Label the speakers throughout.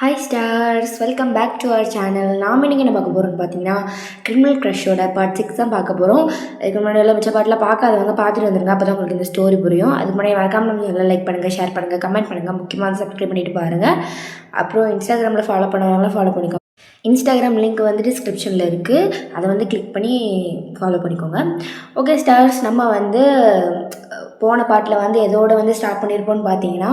Speaker 1: Hi stars, welcome back to our channel. நாம் இன்றைக்கி என்ன பார்க்க போகிறோம்னு பார்த்தீங்கன்னா, கிரிமினல் க்ரஷோட பார்ட் 6 தான் பார்க்க போகிறோம். இதுக்கு முன்னாடி எல்லாம் மிச்ச பாட்டில் பார்க்காதவங்க பார்த்துட்டு வந்துருங்க, அப்போ தான் உங்களுக்கு இந்த ஸ்டோரி புரியும். அதுக்கு முன்னாடி மறக்காம நம்ம சேனலை லைக் பண்ணுங்கள், ஷேர் பண்ணுங்கள், கமெண்ட் பண்ணுங்கள், முக்கியமாக சப்ஸ்கிரைப் பண்ணிவிட்டு பாருங்கள். அப்புறம் இன்ஸ்டாகிராமில் ஃபாலோ பண்ணவங்களாம் ஃபாலோ பண்ணிக்கோங்க. இன்ஸ்டாகிராம் லிங்க் வந்து டிஸ்கிரிப்ஷனில் இருக்குது, அதை வந்து கிளிக் பண்ணி ஃபாலோ பண்ணிக்கோங்க. ஓகே ஸ்டார்ஸ், நம்ம வந்து போன பாட்டில் வந்து எதோட வந்து ஸ்டார்ட் பண்ணியிருப்போம்னு பார்த்தீங்கன்னா,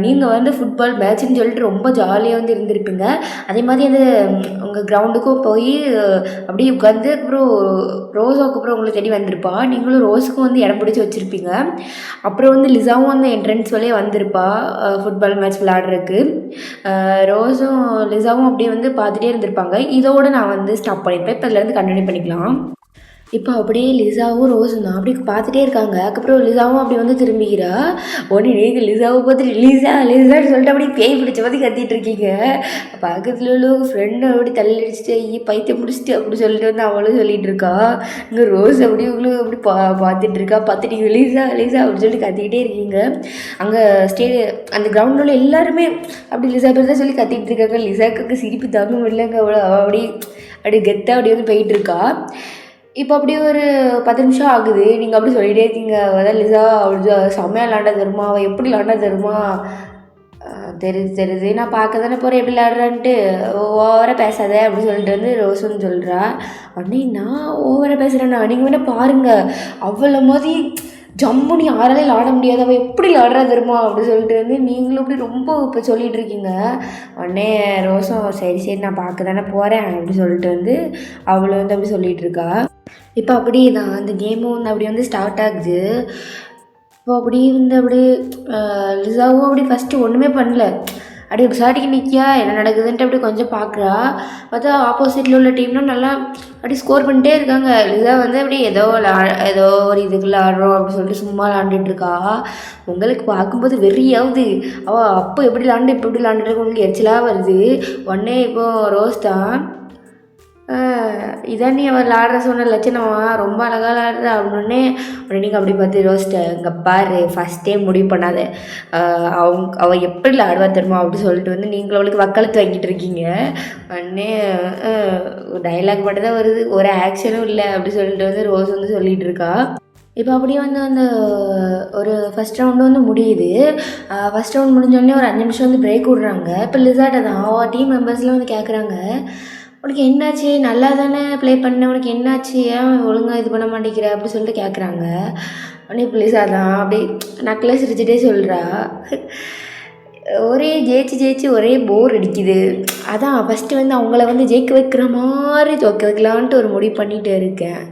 Speaker 1: நீங்கள் வந்து ஃபுட்பால் மேட்ச்னு சொல்லிட்டு ரொம்ப ஜாலியாக வந்து இருந்திருப்பீங்க. அதே மாதிரி அந்த உங்கள் கிரவுண்டுக்கும் போய் அப்படியே உட்காந்து அப்புறம் ரோஸாவுக்கு அப்புறம் உங்களை தேடி வந்திருப்பா. நீங்களும் ரோஸுக்கும் வந்து இடம் பிடிச்சி வச்சுருப்பீங்க. அப்புறம் வந்து லிசாவும் வந்து என்ட்ரன்ஸ் வழியே வந்திருப்பா ஃபுட்பால் மேட்ச் விளையாடுறதுக்கு. ரோஸும் லிசாவும் அப்படியே வந்து பார்த்துட்டே இருந்திருப்பாங்க. இதோடு நான் வந்து ஸ்டாப் பண்ணியிருப்பேன். இப்போ இதுலேருந்து கண்டினியூ பண்ணிக்கலாம். இப்போ அப்படியே லிசாவும் ரோஸும் தான் அப்படி பார்த்துட்டே இருக்காங்க. அதுக்கப்புறம் லிசாவும் அப்படி வந்து திரும்பிக்கிறா. உடனே நீங்கள் லிசாவை பார்த்துட்டு லிசான்னு சொல்லிட்டு அப்படியே பேய் பிடிச்ச மாதிரி கத்திட்டு இருக்கீங்க. பக்கத்தில் உள்ள ஃப்ரெண்டு அப்படி தள்ளி அடிச்சுட்டு பைத்தியம் முடிச்சுட்டு அப்படி சொல்லிட்டு வந்து அவளும் சொல்லிட்டு இருக்கா. இங்கே ரோஸ் அப்படி உங்களுக்கு அப்படி பார்த்துட்டு இருக்கா. பார்த்துட்டு நீங்கள் லிசா அப்படின்னு சொல்லிட்டு கத்திக்கிட்டே இருக்கீங்க. அங்கே அந்த கிரவுண்டில் உள்ள எல்லாருமே அப்படி லிசா பேர் தான் சொல்லி கத்திட்டு இருக்காங்க. லிசாக்கு சிரிப்பு தாங்க முடியலங்க. அப்படி கெத்தாக அப்படி வந்து போயிட்டு இருக்கா. இப்போ அப்படியே ஒரு 10 நிமிஷம் ஆகுது. நீங்கள் அப்படி சொல்லிகிட்டே இருக்கீங்க, அதான் லிசா அப்படி செம்மையாக விளாண்டா தருமா, அவள் எப்படி விளாண்டா தருமா, தெரியுது நான் பார்க்க தானே போகிறேன் எப்படி விளாட்றான்ட்டு, ஓவராக பேசாத அப்படின்னு சொல்லிட்டு வந்து ரோஸுன்னு சொல்கிறா. உடனே நான் ஓவராக பேசுகிறேன்னா நீங்கள் வேணால் பாருங்கள், அவ்வளோ மாதிரி ஜம்முன்னு யாராலையும் விளாட முடியாது, அவள் எப்படி விளாட்றா தருமா அப்படின்னு சொல்லிட்டு வந்து நீங்களும் அப்படி ரொம்ப இப்போ சொல்லிகிட்டு இருக்கீங்க. உடனே ரோஸும் சரி நான் பார்க்க தானே போகிறேன் அப்படி சொல்லிட்டு வந்து அவளை வந்து அப்படி சொல்லிகிட்டு இருக்கா. இப்போ அப்படி தான் அந்த கேமும் வந்து அப்படி வந்து ஸ்டார்ட் ஆகுது. இப்போ அப்படி வந்து அப்படியே லிசாவும் அப்படி ஃபஸ்ட்டு ஒன்றுமே பண்ணல, அப்படியே சாட்டிக்கு நிற்கியா என்ன நடக்குதுன்ட்டு அப்படி கொஞ்சம் பார்க்குறா. பார்த்தா ஆப்போசிட்டில் உள்ள டீம்லாம் நல்லா அப்படி ஸ்கோர் பண்ணிட்டே இருக்காங்க. லிசா வந்து அப்படி ஏதோ ஒரு இதுக்கு விளாட்றோம் அப்படின்னு சொல்லிட்டு சும்மா விளாண்டுட்டுருக்கா. உங்களுக்கு பார்க்கும்போது வெறியாகுது. அவள் அப்போ எப்படி விளாண்டு இப்போ எப்படி விளாண்டுட்டு உங்களுக்கு எரிச்சலாக வருது. உடனே இப்போது ரோஸ் தான் இதான் நீ அவர் விளாட்ற சொன்ன லட்சணமா, ரொம்ப அழகாக விளாட்ற அப்படின்னே. உடனே நீங்கள் அப்படி பார்த்து ரோஸ்ட்டை இங்கே பாரு, ஃபஸ்ட்டே முடிவு பண்ணாத, அவள் எப்படி விளாடுவா தெரியுமா அப்படின்னு சொல்லிட்டு வந்து நீங்கள் அவளுக்கு வக்காலத்து வாங்கிட்டு இருக்கீங்க. உடனே டைலாக் மட்டும் தான் வருது, ஒரு ஆக்ஷனும் இல்லை அப்படி சொல்லிட்டு வந்து ரோஸ் வந்து சொல்லிகிட்டு இருக்கா. இப்போ அப்படியே வந்து அந்த ஒரு ஃபஸ்ட் ரவுண்டு வந்து முடியுது. ஃபஸ்ட் ரவுண்ட் முடிஞ்சோடனே ஒரு 5 நிமிஷம் வந்து பிரேக் விட்றாங்க. இப்போ லிசாட்டை தான் அவள் டீம் மெம்பர்ஸ்லாம் வந்து கேட்குறாங்க, உனக்கு என்னாச்சு, நல்லா தானே ப்ளே பண்ண, உனக்கு என்னாச்சு, ஏன் ஒழுங்காக இது பண்ண மாட்டேங்கிற அப்படி சொல்லிட்டு கேட்குறாங்க. உடனே ப்ளீஸாக தான் அப்படி நக்கலாக சிரிச்சுட்டே சொல்கிறா, ஒரே ஜெயிச்சு ஒரே போர் அடிக்குது, அதான் ஃபஸ்ட்டு வந்து அவங்கள வந்து ஜெயிக்க வைக்கிற மாதிரி தோக்க வைக்கலான்ட்டு ஒரு முடிவு பண்ணிகிட்டு இருக்கேன்,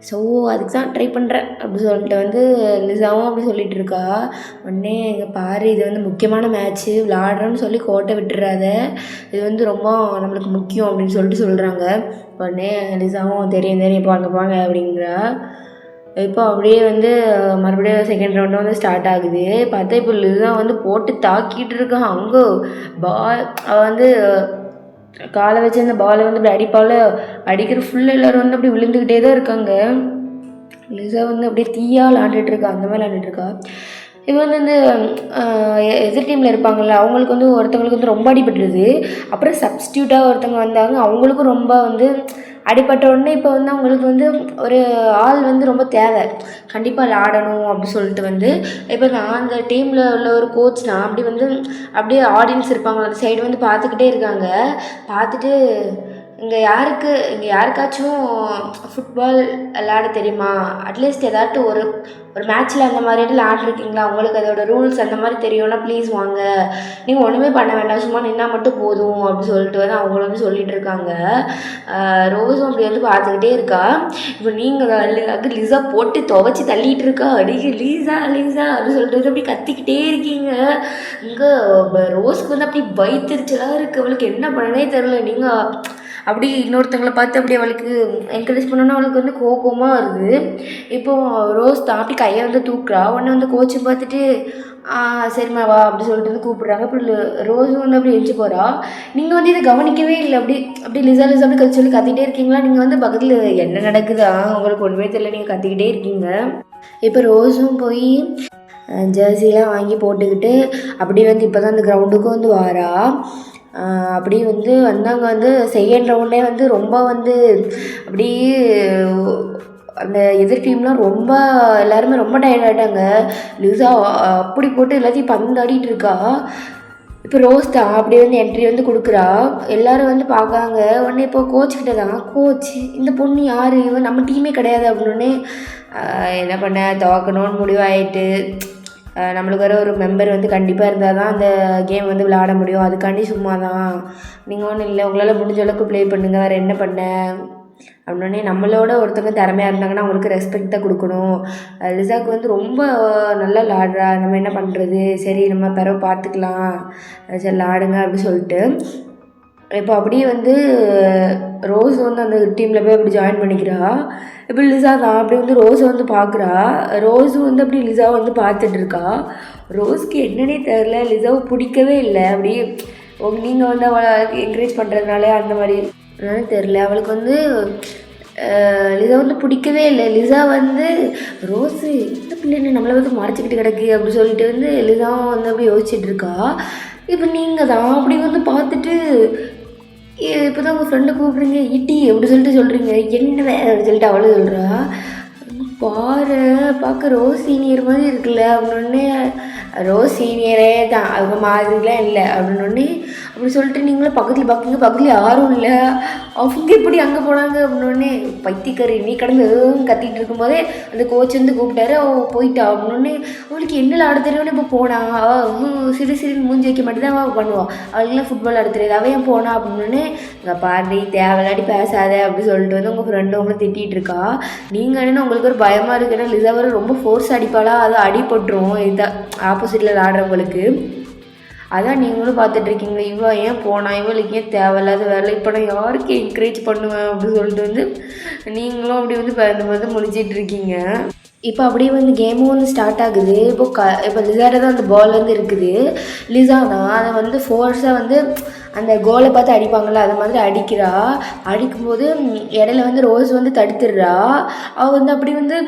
Speaker 1: ஸோ அதுக்கு தான் ட்ரை பண்ணுறேன் அப்படி சொல்லிட்டு வந்து லிசாவும் அப்படி சொல்லிகிட்டு இருக்கா. உடனே எங்கள் பாரு, இது வந்து முக்கியமான மேட்ச்சு, விளாட்றோன்னு சொல்லி கோட்டை விட்டுறாத, இது வந்து ரொம்ப நம்மளுக்கு முக்கியம் அப்படின்னு சொல்லிட்டு சொல்கிறாங்க. உடனே லிசாவும் தெரியும் போங்க அப்படிங்கிறா. இப்போ அப்படியே வந்து மறுபடியும் செகண்ட் ரவுண்டு வந்து ஸ்டார்ட் ஆகுது. பார்த்தா இப்போ லிசா வந்து போட்டு தாக்கிட்டு இருக்கான். அங்கே அவள் வந்து காலை வச்சு அந்த பாலை வந்து அப்படி அடிக்கிற ஃபுல்லாக எல்லோரும் வந்து அப்படி விழுந்துக்கிட்டே தான் இருக்காங்க. லிசா வந்து அப்படியே தீயாக விளாண்டுட்டுருக்கா, அந்த மாதிரி விளாண்டுட்டுருக்கா. இப்போ வந்து இந்த எதிர் டீமில் இருப்பாங்கள்ல, அவங்களுக்கு வந்து ஒருத்தவங்களுக்கு வந்து ரொம்ப அடிபட்டுருது. அப்புறம் சப்ஸ்டியூட்டாக ஒருத்தவங்க வந்தாங்க, அவங்களுக்கும் ரொம்ப வந்து அடிப்பட்ட உடனே இப்போ வந்து அவங்களுக்கு வந்து ஒரு ஆள் வந்து ரொம்ப தேவை, கண்டிப்பாக விளாடணும் அப்படி சொல்லிட்டு வந்து இப்போ நான் அந்த டீமில் உள்ள ஒரு கோச் தான். அப்படி வந்து அப்படியே ஆடியன்ஸ் இருப்பாங்களா அந்த சைடு வந்து பார்த்துக்கிட்டே இருக்காங்க. பார்த்துட்டு இங்கே யாருக்காச்சும் ஃபுட்பால் விளாட தெரியுமா, அட்லீஸ்ட் ஏதாட்டும் ஒரு மேட்ச்சில் அந்த மாதிரி விளாட்ருக்கீங்களா, உங்களுக்கு அதோட ரூல்ஸ் அந்த மாதிரி தெரியும்னா ப்ளீஸ் வாங்க, நீங்கள் ஒன்றுமே பண்ண வேண்டாம், சும்மா நின்னா மட்டும் போதும் அப்படி சொல்லிட்டு வந்து அவங்க வந்து சொல்லிகிட்டு இருக்காங்க. ரோஸும் அப்படி வந்து பார்த்துக்கிட்டே இருக்கா. இப்போ நீங்கள் லிசா போட்டு துவைச்சி தள்ளிகிட்டு இருக்கா. அடிக்க லீசா அப்படின்னு சொல்லிட்டு அப்படி கத்திக்கிட்டே இருக்கீங்க. இங்கே ரோஸுக்கு வந்து அப்படி வைத்திருச்சலாக இருக்குது, அவளுக்கு என்ன பண்ணனே தெரில. நீங்கள் அப்படி இன்னொருத்தங்களை பார்த்து அப்படி அவளுக்கு என்கரேஜ் பண்ணோன்னா அவளுக்கு வந்து கோபமாக வருது. இப்போது ரோஸ் தான் அப்படி கையை வந்து தூக்குறா. உடனே வந்து கோச்சை பார்த்துட்டு சரிம்மா வா அப்படி சொல்லிட்டு வந்து கூப்பிட்றாங்க. அப்படி ரோஸும் வந்து அப்படி எழுச்சி போகிறா. நீங்கள் வந்து இதை கவனிக்கவே இல்லை. அப்படி லிசா அப்படி சொல்லி கத்திக்கிட்டே இருக்கீங்களா. நீங்கள் வந்து பக்கத்தில் என்ன நடக்குதா உங்களுக்கு ஒன்றுமே தெரியல, நீங்கள் கத்திக்கிட்டே இருக்கீங்க. இப்போ ரோஸும் போய் ஜெர்சிலாம் வாங்கி போட்டுக்கிட்டு அப்படியே வந்து இப்போ தான் அந்த கிரவுண்டுக்கும் வந்து வாரா. அப்படியே வந்து வந்தாங்க. வந்து செகண்ட் ரவுண்டே வந்து ரொம்ப வந்து அப்படியே அந்த எதிர் டீம்லாம் ரொம்ப எல்லாருமே ரொம்ப டயர்ட் ஆகிட்டாங்க. லிசா அப்படி போட்டு எல்லாத்தையும் பந்தாடிட்டு இருக்கா. இப்போ ரோஸ் தான் அப்படியே வந்து என்ட்ரி வந்து கொடுக்குறா. எல்லோரும் வந்து பார்க்காங்க. உடனே இப்போ கோச்சுக்கிட்ட தான், கோச் இந்த பொண்ணு யார், இவன் நம்ம டீமே கிடையாது அப்படின்னு. என்ன பண்ண, துவக்கணும்னு முடிவாயிட்டு. நம்மளுக்கு வர ஒரு மெம்பர் வந்து கண்டிப்பாக இருந்தால் தான் அந்த கேம் வந்து விளையாட முடியும். அதுக்காண்டி சும்மா தான், நீங்கள் ஒன்றும் இல்லை, உங்களால் முடிஞ்ச அளவுக்கு ப்ளே பண்ணுங்கள், வேறு என்ன பண்ண அப்படின்னே. நம்மளோட ஒருத்தவங்க திறமையாக இருந்தாங்கன்னா அவங்களுக்கு ரெஸ்பெக்ட் தான் கொடுக்கணும். லிசாவுக்கு வந்து ரொம்ப நல்லா விளாடுறா, நம்ம என்ன பண்ணுறது, சரி நம்ம பிறகு பார்த்துக்கலாம், சரி விளாடுங்க அப்படின்னு சொல்லிட்டு. இப்போ அப்படியே வந்து ரோஸ் வந்து அந்த டீமில் போய் அப்படி ஜாயின் பண்ணிக்கிறா. இப்போ லிசா தான் அப்படி வந்து ரோஸை வந்து பார்க்குறா. ரோஸும் வந்து அப்படி லிசாவை வந்து பார்த்துட்ருக்கா. ரோஸ்க்கு என்னன்னே தெரில, லிசாவை பிடிக்கவே இல்லை. அப்படியே நீங்கள் வந்து அவளை என்கரேஜ் பண்ணுறதுனால அந்த மாதிரி என்னன்னு தெரில, அவளுக்கு வந்து லிசா வந்து பிடிக்கவே இல்லை. லிசா வந்து ரோஸு இந்த பிள்ளைன்னு நம்மளை வந்து மறைச்சிக்கிட்டு கிடக்கு அப்படின்னு சொல்லிட்டு வந்து லிசாவும் வந்து அப்படி யோசிச்சுட்டு இருக்கா. இப்போ நீங்கள் தான் அப்படி வந்து பார்த்துட்டு இப்போ தான் உங்கள் ஃப்ரெண்டை கூப்பிட்றீங்க இட்டி எப்படி சொல்கிறீங்க, என்ன அப்படின்னு சொல்லிட்டு அவளும் சொல்கிறா. பாரு பார்க்க ரோஸ் சீனியர் மாதிரி இருக்குல்ல அப்படின்னே. ரோஸ் சீனியரே தான், அவங்க மாதிரிலாம் இல்லை அப்படின்னோடனே. அப்படி சொல்லிட்டு நீங்களும் பக்கத்தில் பார்க்குங்க, பக்கத்தில் யாரும் இல்லை, அவங்க எப்படி அங்கே போனாங்க அப்படின்னோடனே. பைத்தியக்காரி நீ கடந்து கத்திட்டு இருக்கும்போதே அந்த கோச் வந்து கூப்பிட்டாரு. அவள் போயிட்டா அப்படின்னோடனே. அவளுக்கு என்ன ஆட தெரியும்னு இப்போ போனா, அவள் சிறு மூஞ்சி வைக்க மட்டும் தான் அவள் பண்ணுவாள், அவளுக்குலாம் ஃபுட்பால் ஆட தெரியாது, அவன் ஏன் போனா அப்படின்னோடனே. இங்கே பாரு தேவையில்லாடி பேசாத அப்படி சொல்லிட்டு வந்து உங்கள் ஃப்ரெண்டு உங்களை திட்டிகிட்டு இருக்கா. நீங்கள் என்னென்னா உங்களுக்கு ஒரு பயமாக இருக்குது, ஏன்னா லிசா வர ரொம்ப ஃபோர்ஸ் அடிப்பாளா, அதை அடிபட்டுரும் இதான் ஆப்போசிட்டில் விளாடுறவங்களுக்கு. அதான் நீங்களும் பார்த்துட்ருக்கீங்க, இவள் ஏன் போனா, இவளுக்கு ஏன் தேவையில்லாத வேலை, இப்போ நான் யாருக்கு என்கரேஜ் பண்ணுவேன் அப்படின்னு சொல்லிட்டு வந்து நீங்களும் அப்படி வந்து இந்த மாதிரி முடிச்சிட்ருக்கீங்க. இப்போ அப்படியே வந்து கேமும் வந்து ஸ்டார்ட் ஆகுது. இப்போ லிசாட்ட தான் அந்த பால் வந்து இருக்குது. லிசா தான் அதை வந்து ஃபோர்ஸாக வந்து அந்த கோலை பார்த்து அடிப்பாங்கள்ல, அது மாதிரி அடிக்கிறா. அடிக்கும்போது இடையில வந்து ரோஸ் வந்து தடுத்துடுறா. அவள் வந்து அப்படி வந்து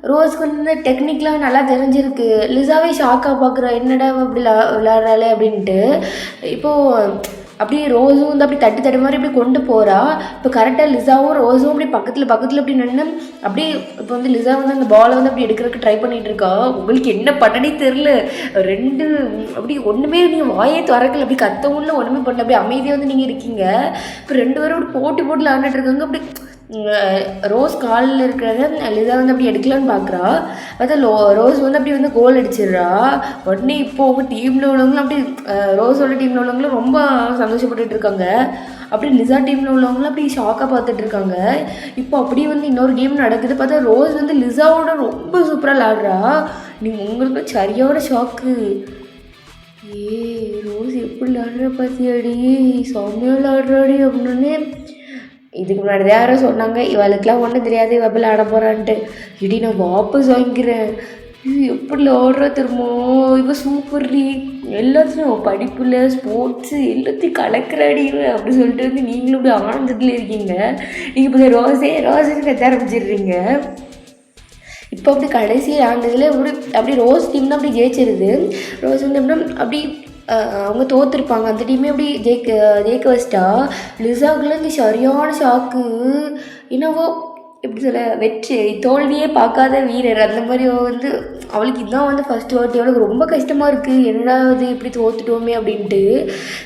Speaker 1: ரோஸ்க்கு வந்து டெக்னிக்லாம் நல்லா தெரிஞ்சிருக்கு. லிசாவே ஷாக்காக பார்க்குறா, என்னடா அப்படி விளாட்றாளே அப்படின்ட்டு. இப்போது அப்படியே ரோஸும் வந்து அப்படி தட்டு மாதிரி இப்படி கொண்டு போகிறா. இப்போ கரெக்டாக லிசாவும் ரோஸும் அப்படி பக்கத்தில் அப்படி நின்று அப்படியே இப்போ வந்து லிசா வந்து அந்த பாலை வந்து அப்படி எடுக்கிறதுக்கு ட்ரை பண்ணிகிட்டு இருக்கா. உங்களுக்கு என்ன பண்ணனே தெரில, ரெண்டு அப்படி ஒன்றுமே நீங்கள் வாயே திறக்கல, அப்படி கத்தவும்ல ஒன்றுமே பண்ணல, அப்படி அமைதியாக வந்து நீங்கள் இருக்கீங்க. இப்போ ரெண்டு பேரும் அப்படி போட்டி விளாண்டுட்டு இருக்காங்க. அப்படி ரோஸ் காலில் இருக்கிறத லிசா வந்து அப்படி எடுக்கலான்னு பார்க்குறா. பார்த்தா ரோஸ் வந்து அப்படி வந்து கோல் அடிச்சிடுறா. உடனே இப்போது உங்கள் டீமில் உள்ளவங்களும் அப்படி ரோஸோட டீமில் உள்ளவங்களும் ரொம்ப சந்தோஷப்பட்டுட்டு இருக்காங்க. அப்படி லிசா டீமில் உள்ளவங்களும் அப்படி ஷாக்காக பார்த்துட்டு இருக்காங்க. இப்போ அப்படியே வந்து இன்னொரு கேம் நடக்குது. பார்த்தா ரோஸ் வந்து லிசாவோட ரொம்ப சூப்பராக விளாடுறா. நீங்கள் உங்களுக்கு சரியோட ஷாக்கு. ரோஸ் எப்படி விளாடுற பார்த்தியாடி, செம்மையாக விளாடுறாடி அப்படின்னு. இதுக்கு முன்னாடி யாரோ சொன்னாங்க இவளுக்கெல்லாம் ஒன்றும் தெரியாது, இவள் விளாட போகிறான்ட்டு. இடி நான் வாபஸ் வாங்கிக்கிறேன், எப்படி விளாடுறா திரும்போ, இவள் சூப்பர்டி, எல்லாத்துலையும் படிப்பில் ஸ்போர்ட்ஸு எல்லாத்தையும் கலக்கிறாடி இவன் அப்படி சொல்லிட்டு வந்து நீங்களும் இப்படி ஆனந்தத்தில் இருக்கீங்க. நீங்கள் இப்போ ரோஸே கத்த ஆரம்பிச்சிடுறீங்க. இப்போ அப்படி கடைசி ஆண்டதில் அப்படி ரோஸ் டீம் தான் அப்படி ஜெயிச்சிருது. ரோஸ் வந்து எப்படின்னா அப்படி அவங்க தோற்றுருப்பாங்க, அந்த டீமே அப்படி ஜெயிக்க வச்சிட்டா. லிசாவுக்குலாம் சரியான ஷாக்கு. என்னவோ எப்படி சொல்ல, வெற்றி தோல்வியே பார்க்காத வீரர் அந்த மாதிரி வந்து அவளுக்கு இதுதான் வந்து ஃபஸ்ட்டு வாட்டி. அவளுக்கு ரொம்ப கஷ்டமாக இருக்குது, என்னடா இது இப்படி தோற்றுட்டோமே அப்படின்ட்டு.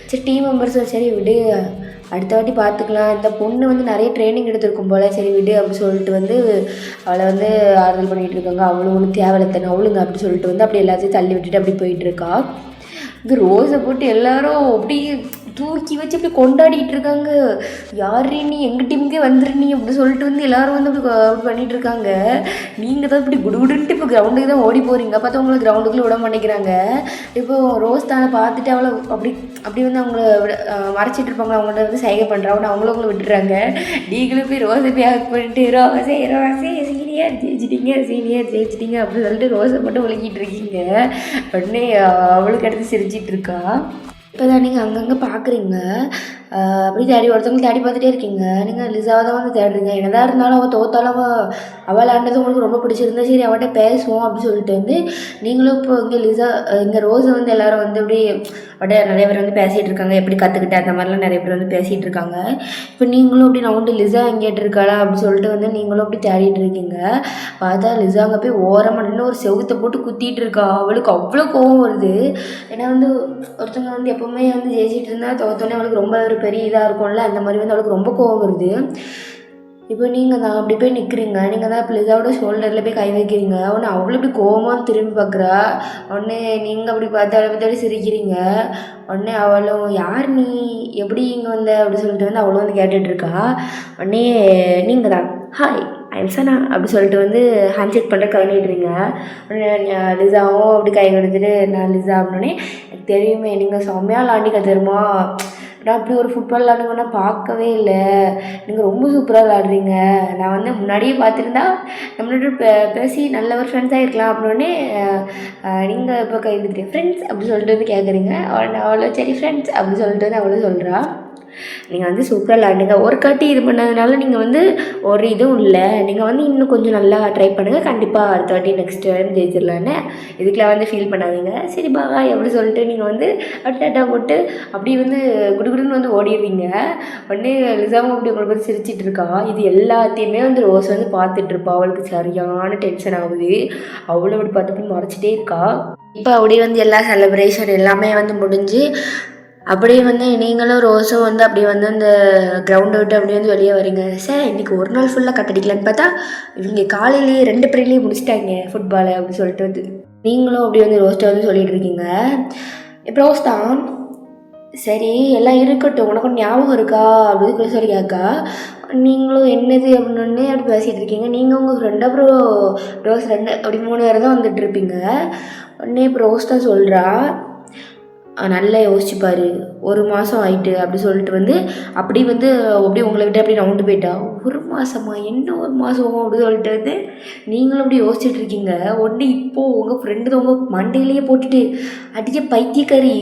Speaker 1: சரி டீம் மெம்பர்ஸ் சரி விடு, அடுத்த வாட்டி பார்த்துக்கலாம், இந்த பொண்ணு வந்து நிறைய ட்ரைனிங் எடுத்திருக்கும் போல், சரி விடு அப்படின்னு சொல்லிட்டு வந்து அவளை வந்து ஆறுதல் பண்ணிகிட்டு இருக்காங்க. அவளும் ஒன்றும் தேவையில்லை அவளுங்க அப்படி சொல்லிட்டு வந்து அப்படி எல்லாத்தையும் தள்ளி விட்டுட்டு அப்படி போயிட்டுருக்கா. இந்த ரோஸை போட்டு எல்லாரும் அப்படி தூக்கி வச்சு அப்படி கொண்டாடிட்டு இருக்காங்க. யாரு நீ எங்கள் டீமுக்கே வந்துருநீ அப்படி சொல்லிட்டு வந்து எல்லோரும் வந்து அப்படி பண்ணிகிட்டு இருக்காங்க. நீங்கள் தான் இப்படி குடுகுடுன்ட்டு இப்போ கிரவுண்டுக்கு தான் ஓடி போகிறீங்க, பார்த்தா உங்களை கிரவுண்டுக்குள்ளே விட மாட்டேங்கிறாங்க. இப்போது ரோஸ் தானே பார்த்துட்டு அவளை அப்படி வந்து அவங்கள மறைச்சிட்டு இருப்பாங்க, அவங்கள்ட்ட வந்து சைகை பண்ணுறாங்க, அவங்கள விட்டுறாங்க. நீங்களும் போய் ரோஸை போய் ஹக் பண்ணிட்டு ரோஸே சீனியர் ஜெயிச்சிட்டிங்க அப்படின்னு சொல்லிட்டு ரோஸை மட்டும் விளக்கிட்டு இருக்கீங்க. உடனே அவளுக்கு அடுத்து சிரிச்சிட்டு இருக்கா. இப்போ தான் நீங்கள் அங்கங்கே பார்க்குறீங்க, அப்படி ஒருத்தவங்க தேடி பார்த்துட்டே இருக்கீங்க. நீங்கள் லிசாவை தான் வந்து தேடுறீங்க. என்னதான் இருந்தாலும் அவள் தோத்தாலும் அவள் ஆண்டது உங்களுக்கு ரொம்ப பிடிச்சிருந்தா சரி அவள்கிட்ட பேசுவோம் அப்படின்னு சொல்லிட்டு வந்து நீங்களும் இப்போ இங்கே ரோஸை வந்து எல்லோரும் வந்து அப்படி அப்படியே நிறைய பேர் வந்து பேசிகிட்டு இருக்காங்க, எப்படி கற்றுக்கிட்டேன் அந்த மாதிரிலாம் நிறைய பேர் வந்து பேசிகிட்டு இருக்காங்க. இப்போ நீங்களும் அப்படி ரவுண்டு லிசா எங்கேட்டு இருக்காளா அப்படின்னு சொல்லிட்டு வந்து நீங்களும் அப்படி தேடிட்டு இருக்கீங்க. பார்த்தா லிசா அங்கே போய் ஓரமாக நின்று ஒரு செவுத்தை போட்டு குத்திட்டு இருக்கா. அவளுக்கு அவ்வளோ கோவம் வருது. ஏன்னா வந்து ஒருத்தவங்க வந்து எப்போவுமே வந்து ஜெயிச்சிட்டு இருந்தால் தோத்தோடனே அவளுக்கு ரொம்ப ஒரு பெரிய இதாக இருக்கும்ல, அந்த மாதிரி வந்து அவளுக்கு ரொம்ப கோவம் வருது. இப்போ நீங்கள் தான் அப்படி போய் நிற்கிறீங்க, நீங்கள் தான் இப்போ லிசாவோட ஷோல்டரில் போய் கை வைக்கிறீங்க. உடனே அவ்வளோ இப்படி கோவமாக திரும்பி பார்க்குறா. உடனே நீங்கள் அப்படி பார்த்தாலும் சிரிக்கிறீங்க. உடனே அவளும் யார் நீ, எப்படி இங்கே வந்த அப்படின்னு சொல்லிட்டு வந்து அவளும் வந்து கேட்டுட்ருக்கா. உடனே நீங்கள் தான் ஹாய் ஐம் சனா அப்படி சொல்லிட்டு வந்து ஹேண்ட் செக் பண்ணுற கலந்துட்டுறீங்க. உடனே லிசாவும் அப்படி கை கொடுத்துட்டு நான் லிசா அப்படின்னே எனக்கு தெரியுமே நீங்கள் செம்மையாக விளாண்டிக்க தெரியுமா, நான் அப்படி ஒரு ஃபுட்பால் விளாடுங்கன்னா பார்க்கவே இல்லை, நீங்கள் ரொம்ப சூப்பராக விளாடுறீங்க, நான் வந்து முன்னாடியே பார்த்துருந்தா நம்மளோட பேசி நல்ல ஒரு ஃப்ரெண்ட்ஸாக இருக்கலாம் அப்படின்னே நீங்கள் இப்போ கை கொடுத்துருங்க ஃப்ரெண்ட்ஸ் அப்படி சொல்லிட்டு வந்து கேட்குறீங்க. அவ்வளோ சரி ஃப்ரெண்ட்ஸ் அப்படி சொல்லிட்டு வந்து அவ்வளோ சொல்கிறா. நீங்கள் வந்து சூப்பராக விளாண்டுங்க, ஒரு காட்டி இது பண்ணதுனால நீங்கள் வந்து ஒரு இதுவும் இல்லை, நீங்கள் வந்து இன்னும் கொஞ்சம் நல்லா ட்ரை பண்ணுங்கள், கண்டிப்பாக அடுத்த வாட்டி நெக்ஸ்ட் டைம் ஜெயிச்சிடலான்னு இதுக்கெலாம் வந்து ஃபீல் பண்ணாதீங்க, சரி பாகா எப்படி சொல்லிட்டு நீங்கள் வந்து டாட்டா போட்டு அப்படி வந்து குடுகுடுன்னு வந்து ஓடிடுவீங்க. உடனே லிசாவும் அப்படி உங்களை பார்த்து சிரிச்சிட்டு இருக்கா. இது எல்லாத்தையுமே வந்து ரோஸ் வந்து பார்த்துட்ருப்பா. அவளுக்கு சரியான டென்ஷன் ஆகுது. அவ்வளோ அப்படி பார்த்து மறைச்சிட்டே இருக்கா. இப்போ அப்படியே வந்து எல்லா செலிப்ரேஷன் எல்லாமே வந்து முடிஞ்சு அப்படியே வந்து நீங்களும் ரோஸும் வந்து அப்படியே வந்து அந்த கிரவுண்டை விட்டு அப்படியே வந்து வெளியே வரீங்க. சார் இன்றைக்கி ஒரு நாள் ஃபுல்லாக கட்டடிக்கலான்னு பார்த்தா இவங்க காலையிலேயே 2 பீரியட்லேயே முடிச்சிட்டாங்க ஃபுட்பாலை அப்படின்னு சொல்லிட்டு வந்து நீங்களும் அப்படி வந்து ரோஸ்ட்டை வந்து சொல்லிட்டு இருக்கீங்க. இப்போ ரோஸ் தான் சரி எல்லாம் இருக்கட்டும், உனக்கு ஞாபகம் இருக்கா அப்படின்னு சொல்லி கேட்கா. நீங்களும் என்னது அப்படின்னு அப்படி பேசிகிட்டு இருக்கீங்க. நீங்கள் உங்கள் ஃப்ரெண்டு அப்புறம் ரோஸ் 2 அப்படி 3 பேர் தான் வந்துட்டு இருப்பீங்க. உடனே இப்போ ரோஸ் தான் சொல்கிறா, நல்லா யோசிச்சுப்பார், 1 மாதம் ஆயிட்டு அப்படி சொல்லிட்டு வந்து அப்படி வந்து அப்படியே உங்களை விட்டு அப்படி ரவுண்டு போயிட்டா. 1 மாதமா, என்ன 1 மாதம் அப்படி சொல்லிட்டு வந்து நீங்களும் அப்படி யோசிச்சுட்டு இருக்கீங்க. உடனே இப்போது உங்கள் ஃப்ரெண்டு தான் உங்கள் மண்டையிலேயே போட்டுட்டு அடிக்க பைத்தியக்காரி,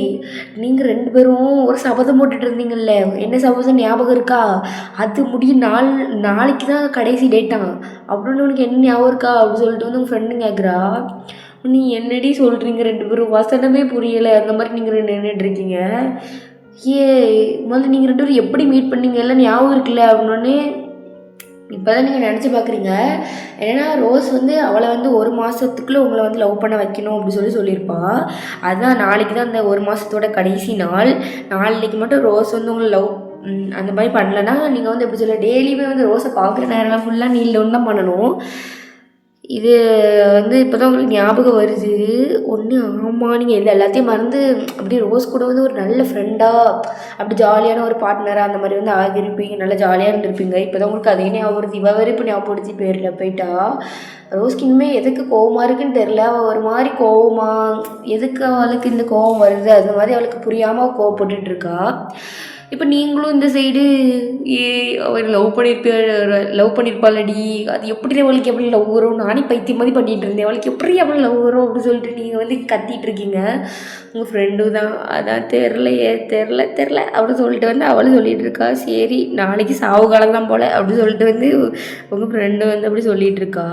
Speaker 1: நீங்கள் 2 பேரும் ஒரு சபதம் போட்டுட்டு இருந்தீங்கல்ல, என்ன சபதம் ஞாபகம் இருக்கா, அது முடியும் நாளைக்கு தான் கடைசி டேட்டான் அப்படின்னு உனக்கு என்ன ஞாபகம் இருக்கா அப்படின்னு சொல்லிட்டு வந்து உங்கள் ஃப்ரெண்டு கேட்குறா. நீ என்னடி சொல்கிறீங்க, 2 பேரும் வசனமே புரியலை அந்த மாதிரி நீங்கள் நின்றுட்டுருக்கீங்க. முதல்ல நீங்கள் 2 பேரும் எப்படி மீட் பண்ணீங்க எல்லாம் ஞாபகம் இருக்குல்ல அப்படின்னே இப்போ தான் நீங்கள் நினச்சி பார்க்குறீங்க. ஏன்னா ரோஸ் வந்து அவளை வந்து 1 மாதத்துக்குள்ளே உங்களை வந்து லவ் பண்ண வைக்கணும் அப்படி சொல்லியிருப்பா. அதுதான் நாளைக்கு தான் அந்த 1 மாதத்தோட கடைசி நாள். நாளைக்கு மட்டும் ரோஸ் வந்து உங்களை லவ் அந்த மாதிரி பண்ணலன்னா நீங்கள் வந்து எப்படி சொல்ல டெய்லியுமே வந்து ரோஸை பார்க்குற நேரம்லாம் ஃபுல்லாக நீ லவ் தான் பண்ணணும். இது வந்து இப்போ தான் உங்களுக்கு ஞாபகம் வருது. ஒன்று ஆமாம், நீங்கள் இது எல்லாத்தையும் மறந்து அப்படியே ரோஸ் கூட வந்து ஒரு நல்ல ஃப்ரெண்டாக அப்படி ஜாலியான ஒரு பார்ட்னராக அந்த மாதிரி வந்து ஆகியிருப்பீங்க, நல்லா ஜாலியாக இருந்திருப்பீங்க. இப்போ தான் உங்களுக்கு அதே ஞாபகம் வருது. இவ வேறு இப்போ ஞாபகப்படுத்தி பேரில் போயிட்டா. ரோஸ்க்கு இனிமேல் எதுக்கு கோவமாக இருக்குன்னு தெரில. அவள் ஒரு மாதிரி கோவமாக எதுக்கு அவளுக்கு இந்த கோவம் வருது அது மாதிரி அவளுக்கு புரியாமல் கோவப்பட்டுருக்கா. இப்போ நீங்களும் இந்த சைடு அவள் லவ் பண்ணியிருப்பாளடி, அது எப்படி அவளுக்கு எப்படி லவ் வரும், நானே பைத்தியம் மாதிரி பண்ணிகிட்டு இருந்தேன், அவளுக்கு எப்படி அவள் லவ் வரும் அப்படின்னு சொல்லிட்டு நீங்கள் வந்து கத்திட்டு இருக்கீங்க. உங்கள் ஃப்ரெண்டு தான் அதான் தெரில அப்படின்னு சொல்லிட்டு வந்து அவளும் சொல்லிகிட்டு இருக்கா. சரி நாளைக்கு சாவு காலம் தான் போல் அப்படின்னு சொல்லிட்டு வந்து உங்கள் ஃப்ரெண்டு வந்து அப்படி சொல்லிகிட்டு இருக்கா.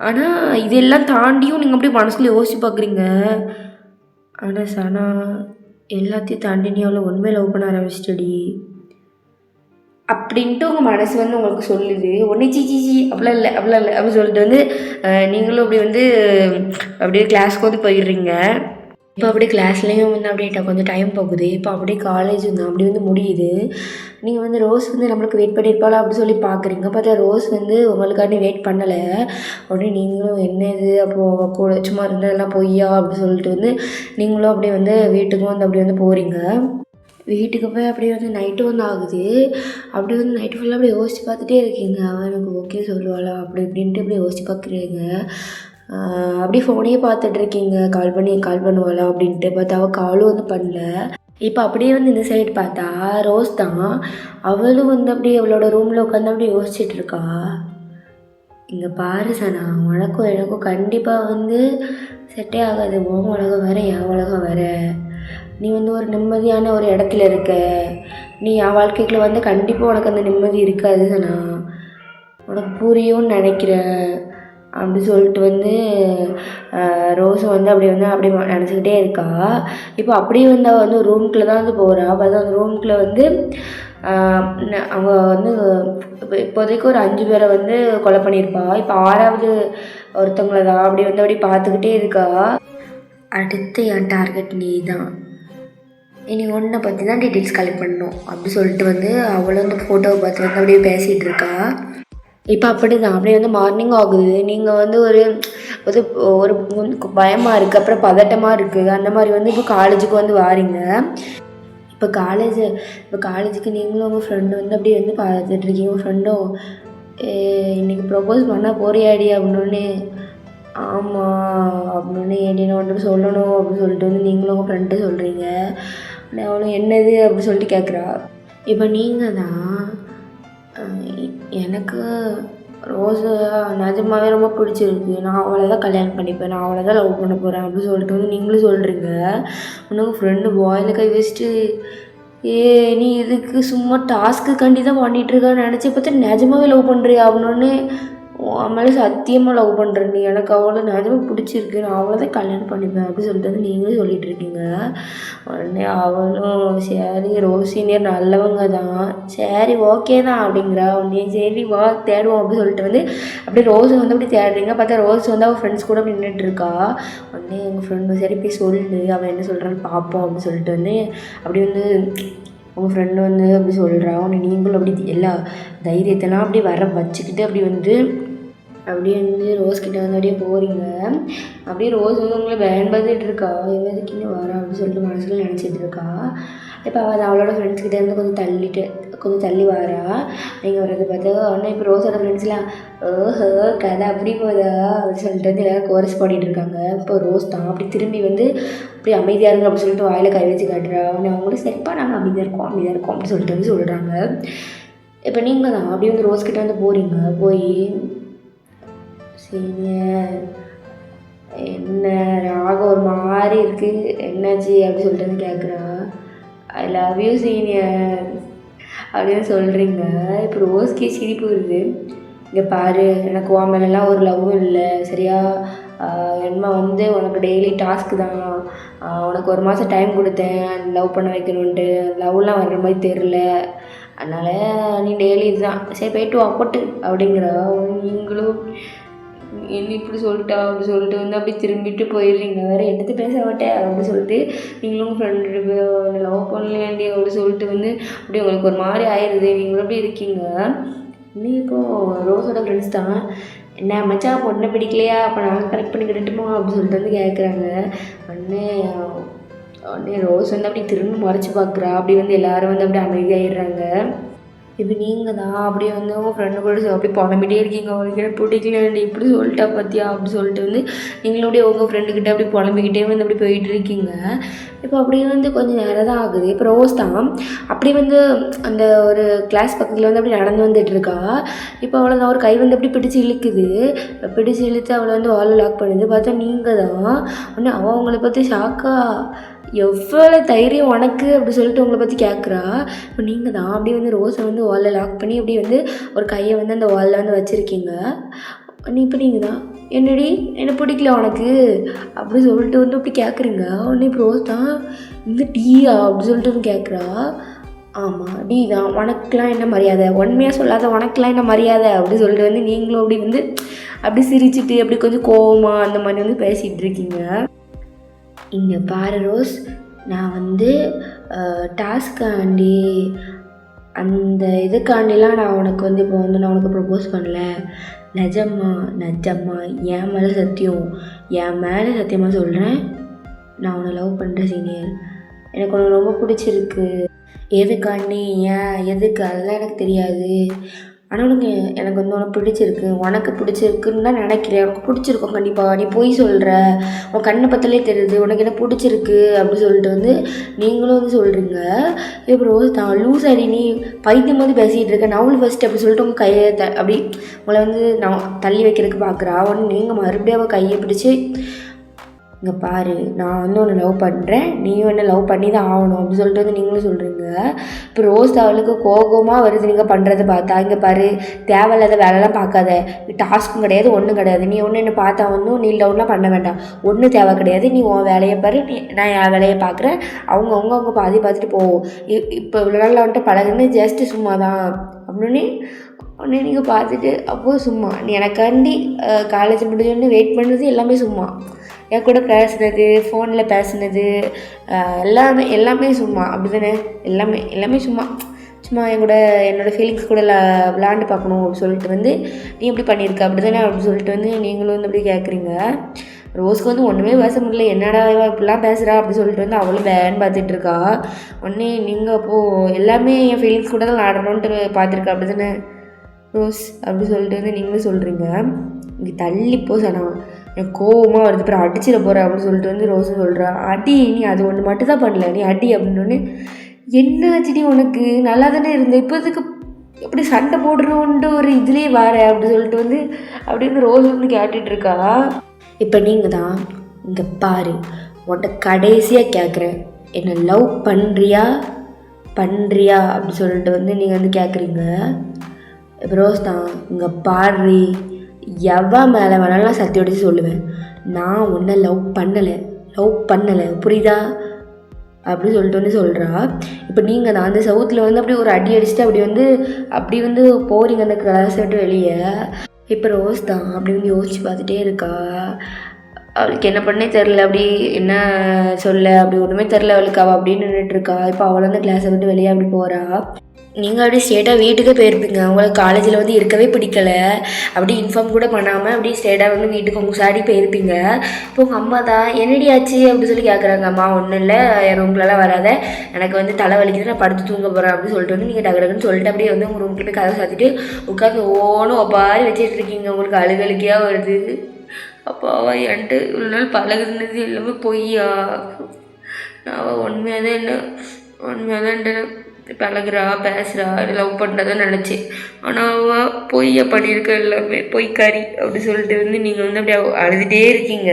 Speaker 1: ஆனால் இதெல்லாம் தாண்டியும் நீங்கள் அப்படியே மனசுக்குள்ளே யோசிச்சு பார்க்குறீங்க. ஆனால் சனா எல்லாத்தையும் தாண்டி நீ அவ்வளோ உண்மையை லவ் பண்ண ஆரம்பிச்சிட்டடி அப்படின்ட்டு உங்கள் மனசு வந்து உங்களுக்கு சொல்லுது. ஒன்று சீ அப்படிலாம் இல்லை அப்படின்னு சொல்லிட்டு வந்து நீங்களும் அப்படி வந்து அப்படியே கிளாஸ்க்கு வந்து போயிடுறீங்க. இப்போ அப்படியே கிளாஸ்லேயும் வந்து அப்படியே கொஞ்சம் டைம் போகுது. இப்போ அப்படியே காலேஜ் வந்து அப்படி வந்து முடியுது. நீங்கள் வந்து ரோஸ் வந்து நம்மளுக்கு வெயிட் பண்ணியிருப்பாளா அப்படி சொல்லி பார்க்குறீங்க. பார்த்தா ரோஸ் வந்து உங்களுக்காண்டி வெயிட் பண்ணலை. உடனே நீங்களும் என்ன இது அப்போது கூட சும்மா இருந்ததெல்லாம் பொய்யா அப்படி சொல்லிட்டு வந்து நீங்களும் அப்படியே வந்து வீட்டுக்கும் வந்து அப்படி வந்து போகிறீங்க. வீட்டுக்கு போய் அப்படியே வந்து நைட்டு வந்து ஆகுது. அப்படி வந்து நைட்டு ஃபுல்லாக அப்படியே யோசிச்சு பார்த்துட்டே இருக்கீங்க. அவன் எனக்கு ஓகே சொல்லுவாளா அப்படி இப்படின்ட்டு அப்படியே யோசிச்சு பார்க்குறீங்க. அப்படியே ஃபோனையே பார்த்துட்ருக்கீங்க, கால் பண்ணுவாளா அப்படின்ட்டு. பார்த்தா அவள் காலும் வந்து பண்ணல. இப்போ அப்படியே வந்து இந்த சைடு பார்த்தா ரோஸ் தான், அவளும் வந்து அப்படியே அவளோட ரூமில் உட்காந்து அப்படியே யோசிச்சுட்டு இருக்கா. இங்கே பாரு சனா, உனக்கும் எனக்கும் கண்டிப்பாக வந்து செட்டே ஆகாது. உன் உலகம் வேறு என் உலகம் வேறு. நீ வந்து ஒரு நிம்மதியான ஒரு இடத்துல இருக்க, நீ என் வாழ்க்கைக்குள்ள வந்து கண்டிப்பாக உனக்கு அந்த நிம்மதி இருக்காது சனா, உனக்கு புரியும்னு நினைக்கிறேன். அப்படி சொல்லிட்டு வந்து ரோஸை வந்து அப்படி நினச்சிக்கிட்டே இருக்கா. இப்போ அப்படியே வந்து அவள் வந்து ரூம்குள்ளே தான் வந்து போகிறா. அப்போ அந்த ரூம்குள்ளே வந்து அவங்க வந்து இப்போதைக்கு ஒரு 5 பேரை வந்து கொலை பண்ணியிருப்பா. இப்போ 6வது ஒருத்தவங்கள தான் அப்படி பார்த்துக்கிட்டே இருக்கா. அடுத்து என் டார்கெட் நீ தான், இனி ஒன்றை பற்றி தான் டீட்டெயில்ஸ் கலெக்ட் பண்ணணும் அப்படி சொல்லிட்டு வந்து அவளும் வந்து ஃபோட்டோவை பார்த்து வந்து அப்படியே பேசிகிட்டு இருக்கா. இப்போ அப்படி தான் அப்படியே வந்து மார்னிங் ஆகுது. நீங்கள் வந்து ஒரு ஒரு பயமாக இருக்குது, அப்புறம் பதட்டமாக இருக்குது. அந்த மாதிரி வந்து இப்போ காலேஜுக்கு வந்து வாரீங்க. இப்போ காலேஜுக்கு நீங்களும் உங்கள் ஃப்ரெண்டு வந்து அப்படியே வந்து பார்த்துட்ருக்கீங்க. உங்கள் ஃப்ரெண்டும் இன்றைக்கி ப்ரப்போஸ் பண்ணால் போறியாடி அப்படின்னோடனே ஆமாம் அப்படின்னோடனே ஏடி நான் ஒன்று சொல்லணும் அப்படின்னு சொல்லிட்டு வந்து நீங்களும் உங்கள் ஃப்ரெண்ட்டு சொல்கிறீங்க. அவளும் என்னது அப்படின்னு சொல்லிட்டு கேட்குறா. இப்போ நீங்கள் தான் எனக்கு ரோஸை நிஜமாவே ரொம்ப பிடிச்சிருக்கு, நான் அவளை தான் கல்யாணம் பண்ணிப்பேன், நான் அவளை தான் லவ் பண்ண போகிறேன் அப்படின்னு சொல்லிட்டு வந்து நீங்களும் சொல்கிறீங்க. உனக்கு ஃப்ரெண்டு பாயில் கை வச்சுட்டு நீ இதுக்கு சும்மா டாஸ்க்கு கண்டி தான் பண்ணிகிட்ருக்கான்னு நினச்சி பார்த்தா நிஜமாவே லவ் பண்ணுறியா அப்படின்னோடனே அவளை சத்தியமாக லவ் பண்ணுறேன், நீ எனக்கு அவளை நிஜமாக பிடிச்சிருக்கு, நான் அவளை தான் கல்யாணம் பண்ணிப்பேன் அப்படின்னு சொல்லிட்டு வந்து நீங்களே சொல்லிகிட்டு இருக்கீங்க. உடனே அவளும் சரி ரோஸ் சீனியர் நல்லவங்க தான், சரி ஓகே தான் அப்படிங்கிறா. உடனே சரி வா தேடுவோம் அப்படின்னு சொல்லிட்டு வந்து அப்படியே ரோஸை வந்து அப்படி தேடுறீங்க. பார்த்தா ரோஸ் வந்து அவள் ஃப்ரெண்ட்ஸ் கூட அப்படி நின்றுட்டுருக்கா. உடனே எங்கள் ஃப்ரெண்டு சரி போய் சொல்லு அவன் என்ன சொல்கிறான்னு பார்ப்போம் அப்படின்னு சொல்லிட்டு வந்து அப்படி வந்து உங்கள் ஃப்ரெண்டு வந்து அப்படி சொல்கிறா. உடனே நீங்களும் அப்படி எல்லா தைரியத்தெல்லாம் அப்படி வர வச்சுக்கிட்டு அப்படியே வந்து ரோஸ் கிட்ட வந்து அப்படியே போகிறீங்க. அப்படியே ரோஸ் வந்து உங்களை பயன்படுத்திட்டு இருக்கா, எதுக்கு இன்னும் வரா அப்படின்னு சொல்லிட்டு மனசில் நினச்சிட்டு இருக்கா. இப்போ அவளோட ஃப்ரெண்ட்ஸ் கிட்டே இருந்து கொஞ்சம் தள்ளி வரா. நீங்கள் வர்றது பார்த்தா உடனே இப்போ ரோஸோட ஃப்ரெண்ட்ஸ்லாம் ஓஹோ கதை அப்படி போதா அப்படின்னு சொல்லிட்டு வந்து எல்லோரும் கோரஸ் பாடிட்டு இருக்காங்க. இப்போ ரோஸ் தான் அப்படி திரும்பி வந்து அப்படி அமைதியாக இருங்க அப்படின்னு சொல்லிட்டு வாயில் கை வச்சு காட்டுறா. உடனே அவங்களும் சரிப்பா நாங்கள் அமைதியாக இருக்கோம் அப்படின்னு சொல்லிட்டு வந்து சொல்கிறாங்க. இப்போ நீங்கள் தான் அப்படியே வந்து ரோஸ் கிட்டே வந்து போகிறீங்க. போய் சீனியர் என்ன ராக ஒரு மாதிரி இருக்குது என்னாச்சு அப்படி சொல்லிட்டு வந்து கேட்குறா. ஐ லவ் யூ சீனியர் அப்படின்னு சொல்கிறீங்க. இப்போ ரோஸ்கே சிரிப்பு வருது. இங்கே பாரு எனக்கு உன் மேலெலாம் ஒரு லவ்வும் இல்லை சரியா, என்ன வந்து உனக்கு டெய்லி டாஸ்க்கு தான், உனக்கு 1 மாதம் டைம் கொடுத்தேன் லவ் பண்ண வைக்கணுன்ட்டு, லவ்லாம் வர்ற மாதிரி தெரில, அதனால் நீ டெய்லி இதுதான் சரி போய்ட்டு வா போட்டு அப்படிங்கிறா. நீங்களும் என்ன இப்படி சொல்லிட்டா அப்படி சொல்லிட்டு வந்து அப்படி திரும்பிட்டு போயிடுறீங்க. வேறு எடுத்து பேச மாட்டேன் அப்படின்னு சொல்லிட்டு நீங்களும் ஃப்ரெண்டு என்ன லவ் பண்ணலையாண்டி அப்படி சொல்லிட்டு வந்து அப்படி உங்களுக்கு ஒரு மாதிரி ஆயிடுது. நீங்களும் அப்படி இருக்கீங்க. இன்னும் இப்போது ரோஸோட ஃப்ரெண்ட்ஸ் தான் என்ன மச்சான் பொண்ணை பிடிக்கலையா அப்போ நாங்கள் கரெக்ட் பண்ணிக்கிட்டுமா அப்படின்னு சொல்லிட்டு வந்து கேட்குறாங்க. உடனே ரோஸ் வந்து அப்படி திரும்ப மறைச்சி பார்க்குறா. அப்படி வந்து எல்லோரும் வந்து அப்படி அமைதியாகிடுறாங்க. இப்போ நீங்கள் தான் அப்படியே வந்து உங்கள் ஃப்ரெண்டு கூட அப்படி புலம்பிகிட்டே இருக்கீங்க. அவளுக்கு என்ன பிடிக்கலண்டி இப்படி சொல்லிட்டா பார்த்தியா அப்படி சொல்லிட்டு வந்து நீங்களும் அப்படியே உங்கள் ஃப்ரெண்டுக்கிட்ட அப்படி புலம்பிக்கிட்டே வந்து அப்படி போயிட்டு இருக்கீங்க. இப்போ அப்படியே வந்து கொஞ்சம் நேரம் தான் ஆகுது. இப்போ ரோஸ் தான் அப்படி வந்து அந்த ஒரு கிளாஸ் பக்கத்தில் வந்து அப்படி நடந்து வந்துட்டுருக்கா. இப்போ அவளை தான் ஒரு கை வந்து அப்படி பிடிச்சி இழுக்குது. பிடிச்சி இழுத்து அவளை வந்து வாலில் லாக் பண்ணுது. பார்த்தா நீங்கள் தான். உடனே அவள் உங்களை பற்றி ஷாக்கா எவ்வளோ தைரியம் உனக்கு அப்படி சொல்லிட்டு உங்களை பற்றி கேட்குறா. இப்போ நீங்கள் தான் அப்படியே வந்து ரோஸை வந்து வாலில் லாக் பண்ணி அப்படியே வந்து ஒரு கையை வந்து அந்த வாலில் வந்து வச்சுருக்கீங்க. இப்போ நீங்கள் தான் என்னடி என்ன பிடிக்கல உனக்கு அப்படி சொல்லிட்டு வந்து அப்படி கேட்குறீங்க. உடனே இப்போ ரோஸ் தான் இந்த டீயா அப்படி சொல்லிட்டு வந்து கேட்குறா. ஆமாம் டீ தான், உனக்கெலாம் என்ன மரியாதை, உண்மையாக சொல்லாத உனக்கெலாம் என்ன மரியாதை அப்படி சொல்லிட்டு வந்து நீங்களும் அப்படி வந்து அப்படி சிரிச்சிட்டு அப்படி கொஞ்சம் கோவமாக அந்த மாதிரி வந்து பேசிகிட்டு இருக்கீங்க. இங்கே பாரு ரோஸ், நான் வந்து டாஸ்க்காண்டி அந்த இதுக்காண்டிலாம் நான் உனக்கு வந்து இப்போ வந்து நான் உனக்கு ப்ரப்போஸ் பண்ணல. நிஜமா என் மேலே சத்தியமாக சொல்கிறேன், நான் உன்னை லவ் பண்ணுறேன் சீனியர். எனக்கு உனக்கு ரொம்ப பிடிச்சிருக்கு. எதுக்காண்டி எதுக்கு அதெல்லாம் எனக்கு தெரியாது. ஆனால் எனக்கு வந்து உனக்கு பிடிச்சிருக்கு, உனக்கு பிடிச்சிருக்குன்னு தான் நினைக்கிறேன். உனக்கு பிடிச்சிருக்கும் கண்டிப்பாக, நீ போய் சொல்கிற, உன் கண்ணை பற்றிலே தெரியுது உனக்கு என்ன பிடிச்சிருக்கு அப்படி சொல்லிட்டு வந்து நீங்களும் வந்து சொல்கிறீங்க. இப்போ ரோஸ் தான் லூஸ் அடி நீ பைத்தியம் போது பேசிகிட்டு இருக்க, நவுல் ஃபஸ்ட் அப்படி சொல்லிட்டு உங்கள் கையை அப்படி உங்களை வந்து நான் தள்ளி வைக்கிறதுக்கு பார்க்குறா. உடனே நீங்கள் மறுபடியும் அவள் கையை பிடிச்சி இங்கே பாரு, நான் வந்து உன்னை லவ் பண்ணுறேன், நீயும் என்ன லவ் பண்ணி தான் ஆகணும் அப்படின்னு சொல்லிட்டு வந்து நீங்களும் சொல்கிறீங்க. இப்போ ரோஸ் அவளுக்கு கோபமாக வருது நீங்கள் பண்ணுறதை பார்த்தா. இங்கே பாரு, தேவையில்லாத வேலைலாம் பார்க்காத, டாஸ்க்கும் கிடையாது ஒன்றும் கிடையாது. நீ ஒன்று என்ன பார்த்தா ஒன்றும் நீ லவ்லாம் பண்ண வேண்டாம், ஒன்றும் தேவை கிடையாது. நீ உன் வேலையை பாரு, நான் என் வேலையை பார்க்குறேன். அவங்க பாதி பார்த்துட்டு போவோம். இப்போ இவ்வளோ நாள் வந்துட்டு பழகுன்னு ஜஸ்ட்டு சும்மா தான் அப்படின்னு உடனே நீங்கள் பார்த்துட்டு அப்போது சும்மா நீ எனக்காண்டி காலேஜ் முடிஞ்சோடனே வெயிட் பண்ணுறது எல்லாமே சும்மா. என் கூட பேசுனது, ஃபோனில் பேசுனது எல்லாமே சும்மா அப்படி தானே? எல்லாமே சும்மா என் கூட என்னோடய ஃபீலிங்ஸ் கூட விளாண்டு பார்க்கணும் அப்படின்னு சொல்லிட்டு வந்து நீ எப்படி பண்ணியிருக்க அப்படி தானே அப்படின்னு சொல்லிட்டு வந்து நீங்களும் வந்து அப்படி கேட்குறீங்க. ரோஸ்க்கு வந்து ஒன்றுமே பேச முடியல. என்னடா இப்படிலாம் பேசுகிறா அப்படின்னு சொல்லிட்டு வந்து அவளும் பேன்னு பார்த்துட்ருக்கா. உடனே நீங்கள் அப்போது எல்லாமே என் ஃபீலிங்ஸ் கூட தான் விளாடணுன்ட்டு பார்த்துருக்கா அப்படி தானே ரோஸ் அப்படி சொல்லிட்டு வந்து நீங்களும் சொல்கிறீங்க. இங்கே தள்ளிப்போ சொன்னா எனக்கு கோவமாக வருது, அப்புறம் அடிச்சிட போகிற அப்படின்னு சொல்லிட்டு வந்து ரோஸும் சொல்கிறா. அடி, நீ அது ஒன்று மட்டும் தான் பண்ணல, நீ அடி அப்படின்னு. என்ன ஆச்சுடி உனக்கு, நல்லா தானே இருந்த, இப்போதுக்கு எப்படி சண்டை போடுறோன்ட்டு ஒரு இதுலேயே வார அப்படி சொல்லிட்டு வந்து அப்படின்னு ரோஸ் வந்து கேட்டுட்ருக்கா. இப்போ நீங்கள் தான் இங்கே பாரு, உன்ட்ட கடைசியாக கேட்குறேன், என்னை லவ் பண்ணுறியா அப்படி சொல்லிட்டு வந்து நீங்கள் வந்து கேட்குறீங்க. இப்போ ரோஸ் தான் இங்கே பாரு, எவன் மேலே வேணாலும் நான் சத்தியோடு சொல்லுவேன், நான் உன்னை லவ் பண்ணலை புரியுதா அப்படி சொல்லிட்டு வந்து சொல்கிறா. இப்போ நீங்கள் தான் அந்த சவுத்தில் வந்து அப்படி ஒரு அடி அடிச்சுட்டு அப்படி வந்து போகிறீங்க அந்த கிளாஸ் விட்டு வெளியே. இப்போ ரோஸ் தான் அப்படி வந்து யோசிச்சு பார்த்துட்டே இருக்கா. அவளுக்கு என்ன பண்ணே தெரில, அப்படி என்ன சொல்ல அப்படி ஒன்றுமே தெரில அவளுக்கு. அவள் அப்படின்னு நின்றுட்டுருக்கா. இப்போ அவள் வந்து கிளாஸை விட்டு வெளியே அப்படி போகிறா. நீங்கள் அப்படியே ஸ்ட்ரெயிட்டாக வீட்டுக்கே போயிருப்பீங்க. உங்களுக்கு காலேஜில் வந்து இருக்கவே பிடிக்கலை, அப்படி இன்ஃபார்ம் கூட பண்ணாமல் அப்படியே ஸ்ட்ரெயிட்டாக வந்து வீட்டுக்கு உங்கள் சாடி போயிருப்பீங்க. இப்போ உங்கள் அம்மா தான் என்னடி ஆச்சு அப்படி சொல்லி கேட்குறாங்க. அம்மா ஒன்றும் இல்லை, என் ரூம்லலாம் வராத, எனக்கு வந்து தலை வலிக்குது, நான் படுத்து தூங்க போகிறேன் அப்படின்னு சொல்லிட்டு வந்து நீங்கள் டக்குன்னு சொல்லிட்டு அப்படியே வந்து உங்கள் ரூம்க்கு போய் கதை சாத்திட்டு உட்காந்து ஓனும் ஒப்பாரி வச்சுட்டு இருக்கீங்க. உங்களுக்கு அழுகழுக்கையாக வருது. அப்போ அவள் என்கிட்ட இவ்வளோ நாள் பழகுனது எல்லாமே பொய்யா, நான் உண்மையாக தான் பழகுறா பேசுகிறா லவ் பண்ணுறதான் நினச்சேன். ஆனால் அவள் பொய்யை பண்ணியிருக்க, எல்லாமே பொய்க்காரி அப்படி சொல்லிட்டு வந்து நீங்கள் வந்து அப்படியே அழுதுகிட்டே இருக்கீங்க.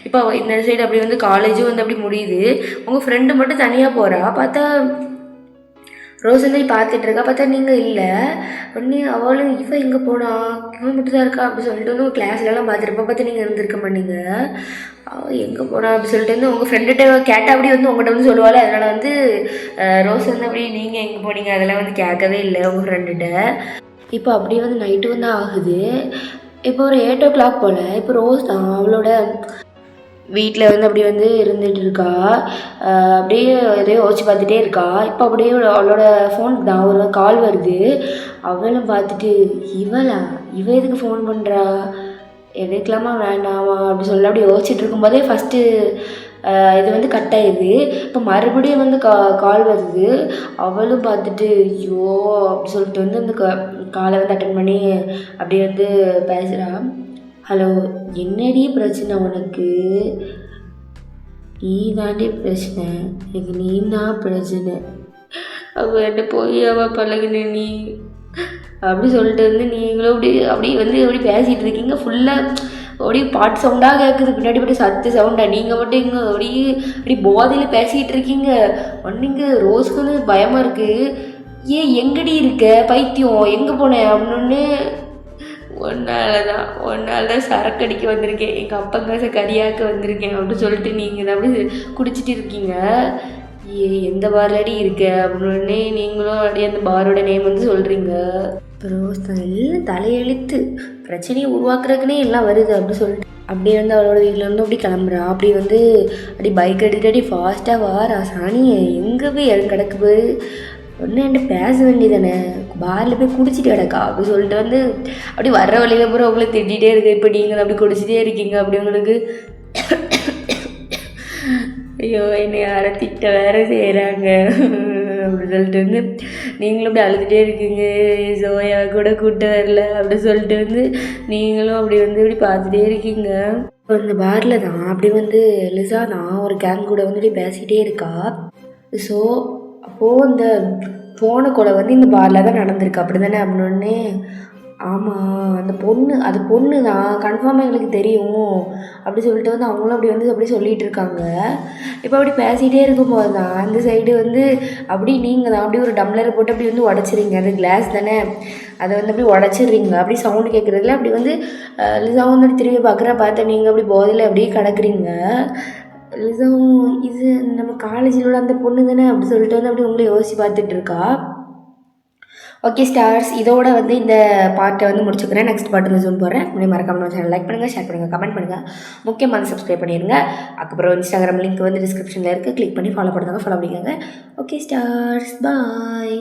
Speaker 1: இப்போ அவள் இந்த சைடு அப்படி வந்து காலேஜும் வந்து அப்படி முடியுது. உங்கள் ஃப்ரெண்டு மட்டும் தனியாக போகிறா. பார்த்தா ரோஸ் வந்து பார்த்துட்ருக்கா. பார்த்தா நீங்கள் இல்லை. உடனே அவளும் இவன் எங்கே போனா, இவன் மட்டும் தான் இருக்கா அப்படி சொல்லிட்டு வந்து உங்கள் கிளாஸ்லலாம் பார்த்துருப்பா. பார்த்தா நீங்கள் இருந்திருக்க மாட்டீங்க. அவள் எங்கே போனா அப்படி சொல்லிட்டு வந்து உங்கள் ஃப்ரெண்டுகிட்ட கேட்டால் அப்படி வந்து உங்கள்கிட்ட வந்து சொல்லுவாள். அதனால் வந்து ரோஸ் வந்து அப்படி நீங்கள் எங்கே போனீங்க அதெல்லாம் வந்து கேட்கவே இல்லை உங்கள் ஃப்ரெண்டுகிட்ட. இப்போ அப்படியே வந்து நைட்டு வந்து ஆகுது. இப்போ ஒரு 8 o'clock போல். இப்போ ரோஸ் தான் அவளோட வீட்டில் வந்து அப்படி வந்து இருந்துகிட்டு இருக்கா. அப்படியே எதையோ யோசிச்சு பார்த்துட்டே இருக்கா. இப்போ அப்படியே அவளோட ஃபோன் தான் ஒரு கால் வருது. அவளும் பார்த்துட்டு இவ எதுக்கு ஃபோன் பண்ணுறா, எடுக்கலாமா வேண்டாமா அப்படி சொல்லி அப்படி யோசிச்சுட்டு இருக்கும்போதே ஃபஸ்ட்டு இது வந்து கட் ஆயிடுது. இப்போ மறுபடியும் வந்து கால் வருது. அவளும் பார்த்துட்டு ஐயோ அப்படி சொல்லிட்டு வந்து அந்த காலை வந்து அட்டன் பண்ணி அப்படியே வந்து பேசுகிறான். ஹலோ, என்னடி பிரச்சனை உனக்கு, நீ தாண்டி பிரச்சனை, எனக்கு நீ தான் பிரச்சனை, அவன்கிட்ட போய் அவள் பழகுன நீ அப்படி சொல்லிட்டு வந்து நீங்களும் அப்படி வந்து எப்படி பேசிகிட்டு இருக்கீங்க. ஃபுல்லாக அப்படியே பாட்டு சவுண்டாக கேட்குது, பின்னாடி போய்ட்டு சத்து சவுண்டா. நீங்கள் மட்டும் இங்கே அப்படி போதையில் பேசிகிட்டு இருக்கீங்க. ஒன்றுங்க ரோஸ்க்கு வந்து பயமாக இருக்குது. ஏன் எங்கடி இருக்க பைத்தியம், எங்கே போனேன் அப்படின்னு. ஒன்றால் தான் சரக்கு அடிக்க வந்திருக்கேன், எங்கள் அப்பா காசை கறியாக்க வந்திருக்கேன் அப்படின்னு சொல்லிட்டு நீங்கள் தான் அப்படி குடிச்சிட்டு இருக்கீங்க. எந்த பார்லடி இருக்க அப்படின்னு நீங்களும் அப்படியே அந்த பாரோட நேம் வந்து சொல்கிறீங்க. ரோஸ் தான் எல்லாம் தலையெழுத்து, பிரச்சனையை உருவாக்குறதுக்குனே எல்லாம் வருது அப்படின்னு சொல்லிட்டு அப்படியே வந்து அவளோட வீட்டில் வந்து அப்படி கிளம்புறா. அப்படி வந்து அப்படி பைக் எடுத்துட்டு ஃபாஸ்ட்டாக வாரா. சாணி எங்கே போய் இடம் கிடக்கு, ஒன்று என்கிட்ட பேச வேண்டியதானே, பாரில் போய் குடிச்சிட்டு கிடக்கா அப்படி சொல்லிட்டு வந்து அப்படி வர்ற வழியில் பூரா உங்களை திட்டிகிட்டே இருக்கு. இப்போ நீங்கள் அப்படி குடிச்சிட்டே இருக்கீங்க. அப்படி உங்களுக்கு ஐயோ என்னை யாரை திட்ட வேறு செய்கிறாங்க அப்படி சொல்லிட்டு வந்து நீங்களும் அப்படி அழுதுகிட்டே இருக்கீங்க. சோயா கூட கூட்ட வரல அப்படி சொல்லிட்டு வந்து நீங்களும் அப்படி வந்து இப்படி பார்த்துட்டே இருக்கீங்க. இப்போ இந்த பாரில் தான் அப்படி வந்து லிசா தான் ஒரு கேங் கூட வந்து இப்படி பேசிகிட்டே இருக்கா. ஸோ அப்போது இந்த போன கொலை வந்து இந்த பாரில் தான் நடந்திருக்கு அப்படி தானே அப்படின்னே. ஆமாம், அந்த பொண்ணு அது பொண்ணு தான் கன்ஃபார்மாக எங்களுக்கு தெரியும் அப்படி சொல்லிட்டு வந்து அவங்களும் அப்படி சொல்லிகிட்டு இருக்காங்க. இப்போ அப்படி பேசிகிட்டே இருக்கும்போது தான் அந்த சைடு வந்து அப்படி நீங்கள் தான் அப்படி ஒரு டம்ளரை போட்டு அப்படி வந்து உடச்சிறீங்க. அது கிளாஸ் தானே, அதை வந்து அப்படி உடச்சிடுறீங்க. அப்படி சவுண்டு கேட்குறதுல அப்படி வந்து லிசாவும் வந்து திரும்பி பார்த்த நீங்கள் அப்படி போதையில் அப்படியே கிடக்குறீங்க. லிசாவும் இது நம்ம காலேஜில் உள்ள அந்த பொண்ணு தானே அப்படி சொல்லிட்டு வந்து அப்படி உங்களை யோசித்து பார்த்துட்டு இருக்கா. ஓகே ஸ்டார்ஸ், இதோட வந்து இந்த பார்ட்டை வந்து முடிச்சுக்கிறேன். நெக்ஸ்ட் பார்ட் வந்து ஜூன் போடுறேன். முன்னாடி மறக்காம நம்ம சேனல் லைக் பண்ணுங்கள், ஷேர் பண்ணுங்கள், கமெண்ட் பண்ணுங்கள், முக்கியமாக வந்து சப்ஸ்கிரைப் பண்ணிடுங்க. அதுக்கப்புறம் இன்ஸ்டாகிராம் லிங்க் வந்து டிஸ்கிரிப்ஷனில் இருக்குது, கிளிக் பண்ணி ஃபாலோ பண்ணுங்க, ஃபாலோ பண்ணிக்கோங்க. ஓகே ஸ்டார்ஸ், பாய்.